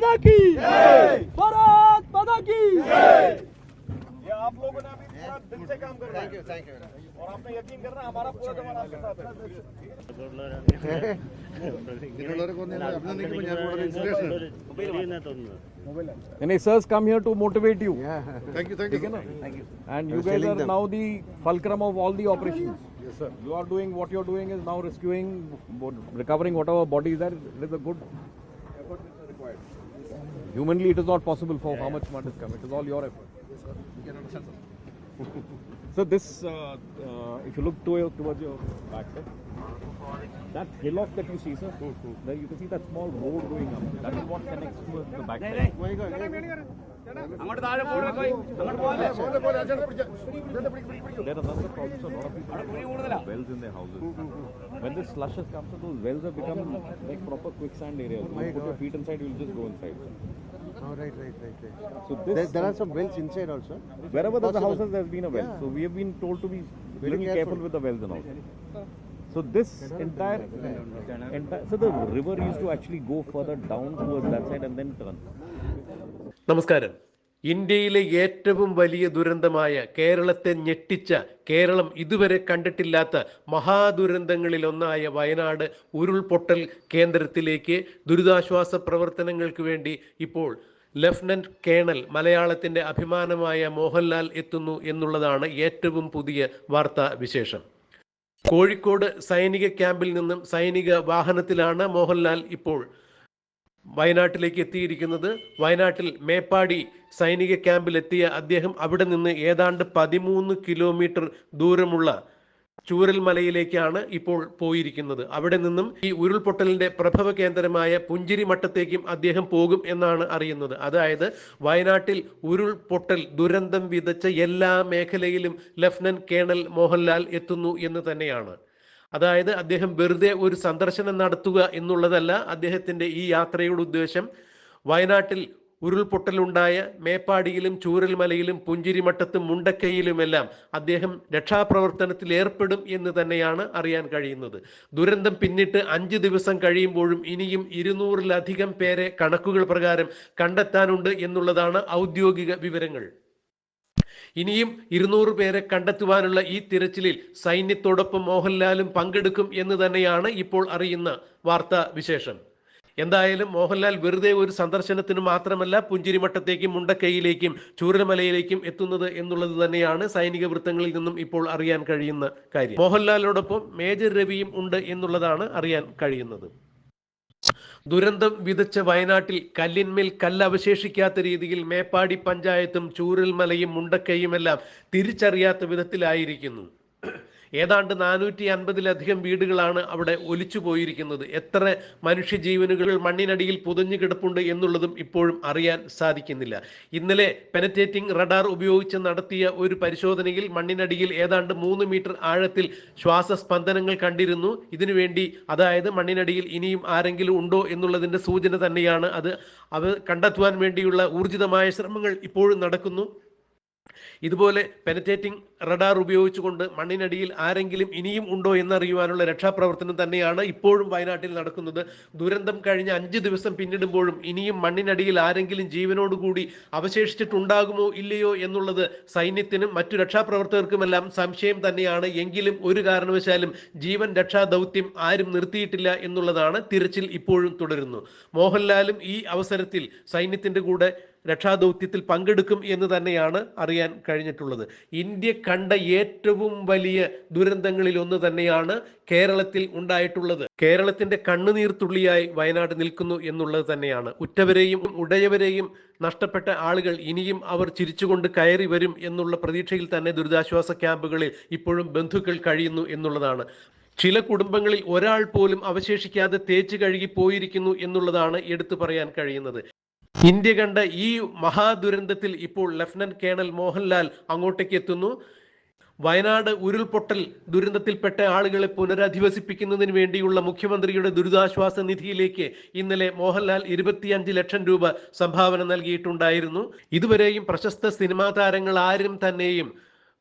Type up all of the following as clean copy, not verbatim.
माता की भारत माता की। ये आप लोगों ने अभी पूरा दिल से काम कर रहा है। थैंक यू और आपने यकीन करना हमारा पूरा जवान आपके साथ है। And sirs come here to motivate you. Thank you. And you guys are now the fulcrum of all the operations. Yes, sir. You are doing what you are doing is now rescuing, recovering whatever body is there. It is a good effort which is required. Humanly, it is not possible for how much mud is coming. It is all your effort. Yes, sir. We can understand, sir. So this, if you look towards your back side, that hillock that you see, sir, there you can see that small road going up. That is what connects to the back side. There are other problems. A lot of people have wells in their houses. When this slush has come, so those wells have become like proper quicksand areas. You put your feet inside, you will just go inside. Oh, right. So this, There are some wells inside also. wherever there's a house, there's been a well. Yeah. So we have been told to be Very little careful careful with the wells and all. So this entire, so the river used to actually go further down towards that side and then turn. നമസ്കാരം. ഇന്ത്യയിലെ ഏറ്റവും വലിയ ദുരന്തമായ കേരളത്തെ ഞെട്ടിച്ച, കേരളം ഇതുവരെ കണ്ടിട്ടില്ലാത്ത മഹാദുരന്തങ്ങളിലൊന്നായ വയനാട് ഉരുൾപൊട്ടൽ കേന്ദ്രത്തിലേക്ക് ദുരിതാശ്വാസ പ്രവർത്തനങ്ങൾക്ക് വേണ്ടി ഇപ്പോൾ ലഫ്റ്റനന്റ് കേണൽ, മലയാളത്തിൻ്റെ അഭിമാനമായ മോഹൻലാൽ എത്തുന്നു എന്നുള്ളതാണ് ഏറ്റവും പുതിയ വാർത്താ വിശേഷം. കോഴിക്കോട് സൈനിക ക്യാമ്പിൽ നിന്നും സൈനിക വാഹനത്തിലാണ് മോഹൻലാൽ ഇപ്പോൾ വയനാട്ടിലേക്ക് എത്തിയിരിക്കുന്നത്. വയനാട്ടിൽ മേപ്പാടി സൈനിക ക്യാമ്പിലെത്തിയ അദ്ദേഹം അവിടെ നിന്ന് ഏതാണ്ട് 13 കിലോമീറ്റർ ദൂരമുള്ള ചൂരൽമലയിലേക്കാണ് ഇപ്പോൾ പോയിരിക്കുന്നത്. അവിടെ നിന്നും ഈ ഉരുൾപൊട്ടലിന്റെ പ്രഭവ കേന്ദ്രമായ പുഞ്ചിരിമട്ടത്തേക്കും അദ്ദേഹം പോകും എന്നാണ് അറിയുന്നത്. അതായത് വയനാട്ടിൽ ഉരുൾപൊട്ടൽ ദുരന്തം വിതച്ച എല്ലാ മേഖലയിലും ലഫ്റ്റനന്റ് കേണൽ മോഹൻലാൽ എത്തുന്നു എന്ന് തന്നെയാണ്. അതായത് അദ്ദേഹം വെറുതെ ഒരു സന്ദർശനം നടത്തുക എന്നുള്ളതല്ല അദ്ദേഹത്തിൻ്റെ ഈ യാത്രയുടെ ഉദ്ദേശം. വയനാട്ടിൽ ഉരുൾപൊട്ടലുണ്ടായ മേപ്പാടിയിലും ചൂരൽമലയിലും പുഞ്ചിരിമട്ടത്തും മുണ്ടക്കയിലുമെല്ലാം അദ്ദേഹം രക്ഷാപ്രവർത്തനത്തിൽ ഏർപ്പെടും എന്ന് തന്നെയാണ് അറിയാൻ കഴിയുന്നത്. ദുരന്തം പിന്നിട്ട് 5 ദിവസം കഴിയുമ്പോഴും ഇനിയും 200-ലധികം പേരെ കണക്കുകൾ പ്രകാരം കണ്ടെത്താനുണ്ട് എന്നുള്ളതാണ് ഔദ്യോഗിക വിവരങ്ങൾ. ഇനിയും 200 പേരെ കണ്ടെത്തുവാനുള്ള ഈ തിരച്ചിലിൽ സൈന്യത്തോടൊപ്പം മോഹൻലാലും പങ്കെടുക്കും എന്ന് തന്നെയാണ് ഇപ്പോൾ അറിയുന്ന വാർത്താ വിശേഷം. എന്തായാലും മോഹൻലാൽ വെറുതെ ഒരു സന്ദർശനത്തിന് മാത്രമല്ല പുഞ്ചിരിമട്ടത്തേക്കും മുണ്ടക്കൈയിലേക്കും ചൂരൽമലയിലേക്കും എത്തുന്നത് എന്നുള്ളത് തന്നെയാണ് സൈനിക വൃത്തങ്ങളിൽ നിന്നും ഇപ്പോൾ അറിയാൻ കഴിയുന്ന കാര്യം. മോഹൻലാലിനോടൊപ്പം മേജർ രവിയും ഉണ്ട് എന്നുള്ളതാണ് അറിയാൻ കഴിയുന്നത്. ദുരന്തം വിതച്ച വയനാട്ടിൽ കല്ലിന്മേൽ കല്ലവശേഷിക്കാത്ത രീതിയിൽ മേപ്പാടി പഞ്ചായത്തും ചൂരൽമലയും മുണ്ടക്കയുമെല്ലാം തിരിച്ചറിയാത്ത വിധത്തിലായിരിക്കുന്നു. ഏതാണ്ട് 450-ലധികം വീടുകളാണ് അവിടെ ഒലിച്ചു പോയിരിക്കുന്നത്. എത്ര മനുഷ്യജീവനുകൾ മണ്ണിനടിയിൽ പുതഞ്ഞു കിടപ്പുണ്ട് എന്നുള്ളതും ഇപ്പോഴും അറിയാൻ സാധിക്കുന്നില്ല. ഇന്നലെ പെനറ്റേറ്റിംഗ് റഡാർ ഉപയോഗിച്ച് നടത്തിയ ഒരു പരിശോധനയിൽ മണ്ണിനടിയിൽ ഏതാണ്ട് 3 മീറ്റർ ആഴത്തിൽ ശ്വാസസ്പന്ദനങ്ങൾ കണ്ടിരുന്നു. ഇതിനുവേണ്ടി, അതായത് മണ്ണിനടിയിൽ ഇനിയും ആരെങ്കിലും ഉണ്ടോ എന്നുള്ളതിൻ്റെ സൂചന തന്നെയാണ് അത്. കണ്ടെത്തുവാൻ വേണ്ടിയുള്ള ഊർജിതമായ ശ്രമങ്ങൾ ഇപ്പോഴും നടക്കുന്നു. ഇതുപോലെ പെനറ്റേറ്റിംഗ് റഡാർ ഉപയോഗിച്ചുകൊണ്ട് മണ്ണിനടിയിൽ ആരെങ്കിലും ഇനിയും ഉണ്ടോ എന്നറിയുവാനുള്ള രക്ഷാപ്രവർത്തനം തന്നെയാണ് ഇപ്പോഴും വയനാട്ടിൽ നടക്കുന്നത്. ദുരന്തം കഴിഞ്ഞ 5 ദിവസം പിന്നിടുമ്പോഴും ഇനിയും മണ്ണിനടിയിൽ ആരെങ്കിലും ജീവനോടുകൂടി അവശേഷിച്ചിട്ടുണ്ടാകുമോ ഇല്ലയോ എന്നുള്ളത് സൈന്യത്തിനും മറ്റു രക്ഷാപ്രവർത്തകർക്കുമെല്ലാം സംശയം തന്നെയാണ്. എങ്കിലും ഒരു കാരണവശാലും ജീവൻ രക്ഷാ ദൗത്യം ആരും നിർത്തിയിട്ടില്ല എന്നുള്ളതാണ്. തിരച്ചിൽ ഇപ്പോഴും തുടരുന്നു. മോഹൻലാലും ഈ അവസരത്തിൽ സൈന്യത്തിൻ്റെ കൂടെ രക്ഷാദൗത്യത്തിൽ പങ്കെടുക്കും എന്ന് തന്നെയാണ് അറിയാൻ കഴിഞ്ഞിട്ടുള്ളത്. ഇന്ത്യ കണ്ട ഏറ്റവും വലിയ ദുരന്തങ്ങളിൽ ഒന്ന് തന്നെയാണ് കേരളത്തിൽ ഉണ്ടായിട്ടുള്ളത്. കേരളത്തിന്റെ കണ്ണുനീർ തുള്ളിയായി വയനാട് നിൽക്കുന്നു എന്നുള്ളത് തന്നെയാണ്. ഉറ്റവരെയും ഉടയവരെയും നഷ്ടപ്പെട്ട ആളുകൾ ഇനിയും അവർ ചിരിച്ചുകൊണ്ട് കയറി വരും എന്നുള്ള പ്രതീക്ഷയിൽ തന്നെ ദുരിതാശ്വാസ ക്യാമ്പുകളിൽ ഇപ്പോഴും ബന്ധുക്കൾ കഴിയുന്നു എന്നുള്ളതാണ്. ചില കുടുംബങ്ങളിൽ ഒരാൾ പോലും അവശേഷിക്കാതെ തേച്ച് കഴുകി പോയിരിക്കുന്നു എന്നുള്ളതാണ് എടുത്തു പറയാൻ കഴിയുന്നത്. ഇന്ത്യ കണ്ട ഈ മഹാദുരന്തത്തിൽ ഇപ്പോൾ ലഫ്റ്റനന്റ് കേണൽ മോഹൻലാൽ അങ്ങോട്ടേക്ക് എത്തുന്നു. വയനാട് ഉരുൾപൊട്ടൽ ദുരന്തത്തിൽപ്പെട്ട ആളുകളെ പുനരധിവസിപ്പിക്കുന്നതിന് വേണ്ടിയുള്ള മുഖ്യമന്ത്രിയുടെ ദുരിതാശ്വാസ നിധിയിലേക്ക് ഇന്നലെ മോഹൻലാൽ 25 ലക്ഷം രൂപ സംഭാവന നൽകിയിട്ടുണ്ടായിരുന്നു. ഇതുവരെയും പ്രശസ്ത സിനിമാ താരങ്ങൾ ആരും തന്നെയും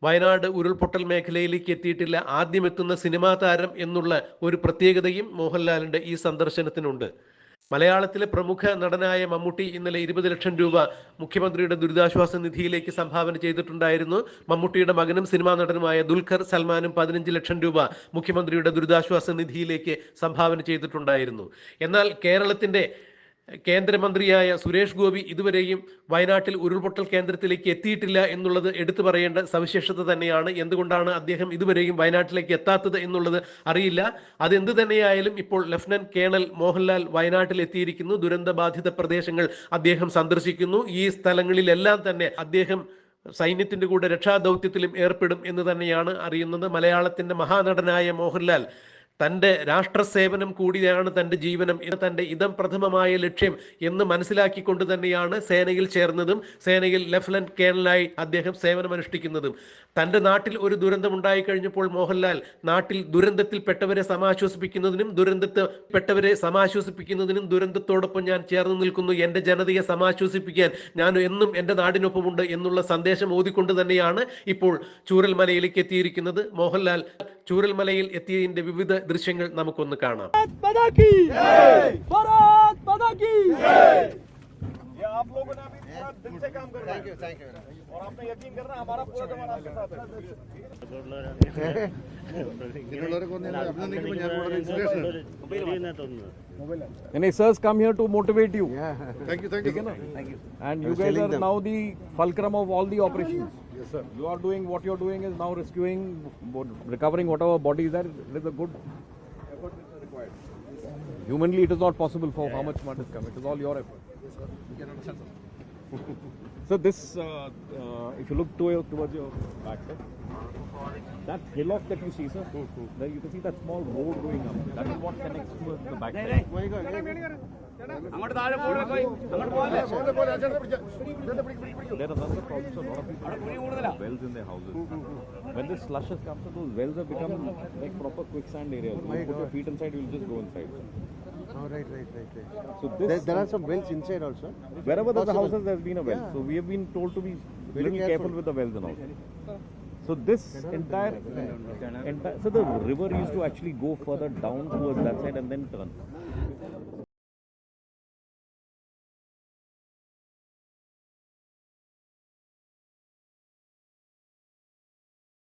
വയനാട് ഉരുൾപൊട്ടൽ മേഖലയിലേക്ക് എത്തിയിട്ടില്ല. ആദ്യം എത്തുന്ന സിനിമാ താരം എന്നുള്ള ഒരു പ്രത്യേകതയും മോഹൻലാലിന്റെ ഈ സന്ദർശനത്തിനുണ്ട്. മലയാളത്തിലെ പ്രമുഖ നടനായ മമ്മൂട്ടി ഇന്നലെ 20 ലക്ഷം രൂപ മുഖ്യമന്ത്രിയുടെ ദുരിതാശ്വാസ നിധിയിലേക്ക് സംഭാവന ചെയ്തിട്ടുണ്ടായിരുന്നു. മമ്മൂട്ടിയുടെ മകനും സിനിമാ നടനുമായ ദുൽഖർ സൽമാനും 15 ലക്ഷം രൂപ മുഖ്യമന്ത്രിയുടെ ദുരിതാശ്വാസ നിധിയിലേക്ക് സംഭാവന ചെയ്തിട്ടുണ്ടായിരുന്നു. എന്നാൽ കേരളത്തിന്റെ കേന്ദ്രമന്ത്രിയായ സുരേഷ് ഗോപി ഇതുവരെയും വയനാട്ടിൽ ഉരുൾപൊട്ടൽ കേന്ദ്രത്തിലേക്ക് എത്തിയിട്ടില്ല എന്നുള്ളത് എടുത്തു പറയേണ്ട സവിശേഷത തന്നെയാണ്. എന്തുകൊണ്ടാണ് അദ്ദേഹം ഇതുവരെയും വയനാട്ടിലേക്ക് എത്താത്തത് എന്നുള്ളത് അറിയില്ല. അതെന്ത് തന്നെയായാലും ഇപ്പോൾ ലഫ്റ്റനന്റ് കേണൽ മോഹൻലാൽ വയനാട്ടിൽ എത്തിയിരിക്കുന്നു. ദുരന്തബാധിത പ്രദേശങ്ങൾ അദ്ദേഹം സന്ദർശിക്കുന്നു. ഈ സ്ഥലങ്ങളിലെല്ലാം തന്നെ അദ്ദേഹം സൈന്യത്തിന്റെ കൂടെ രക്ഷാദൗത്യത്തിലും ഏർപ്പെടും എന്ന് തന്നെയാണ് അറിയുന്നത്. മലയാളത്തിന്റെ മഹാനടനായ മോഹൻലാൽ തൻ്റെ രാഷ്ട്രസേവനം കൂടിയാണ് തൻ്റെ ജീവനം, തൻ്റെ ഇതം പ്രഥമമായ ലക്ഷ്യം എന്ന് മനസ്സിലാക്കിക്കൊണ്ട് തന്നെയാണ് സേനയിൽ ചേർന്നതും സേനയിൽ ലഫ്റ്റനന്റ് കേണലായി അദ്ദേഹം സേവനമനുഷ്ഠിക്കുന്നതും. തൻ്റെ നാട്ടിൽ ഒരു ദുരന്തം ഉണ്ടായിക്കഴിഞ്ഞപ്പോൾ മോഹൻലാൽ നാട്ടിൽ ദുരന്തത്തിൽപ്പെട്ടവരെ സമാശ്വസിപ്പിക്കുന്നതിനും ദുരന്തത്തോടൊപ്പം ഞാൻ ചേർന്ന് നിൽക്കുന്നു, എൻ്റെ ജനതയെ സമാശ്വസിപ്പിക്കാൻ ഞാൻ എന്നും എൻ്റെ നാടിനൊപ്പമുണ്ട് എന്നുള്ള സന്ദേശം ഓതിക്കൊണ്ട് തന്നെയാണ് ഇപ്പോൾ ചൂരൽമലയിലേക്ക് എത്തിയിരിക്കുന്നത്. മോഹൻലാൽ ചൂരൽമലയിൽ എത്തിയതിൻ്റെ വിവിധ ദൃശ്യങ്ങൾ നമുക്കൊന്ന് കാണാം. ये आप लोगों ने अभी पूरा दिल से काम कर रहे हैं। थैंक यू और आपने यकीन करना हमारा पूरा जमाना आपके साथ है। ഇങ്ങനെയുള്ളവരൊക്കെ വന്ന് എന്നെ അഭിനന്ദിക്കുമ്പോൾ ഞാൻ വളരെ inspiration And sirs come here to motivate you. Thank you And you guys are now the fulcrum of all the operations. Yes, sir. You are doing what you are doing is now rescuing, recovering whatever body is there. It is a good effort which is required. Humanly, it is not possible for how much mud is coming. It is all your effort. So this, if you look towards your back side, that hillock that you see, sir, there you can see that small road going up. That is what connects to the back side. There are other problems. A lot of people have wells in their houses. When this slush has come, so those wells have become like proper quicksand areas. You put your feet inside, you will just go inside. Oh, right. So this, There are some wells inside also. wherever there's a house, there's been a well. Yeah. So we have been told to be Very little careful careful with the wells and all. So this entire, so the river used to actually go further down towards that side and then turn.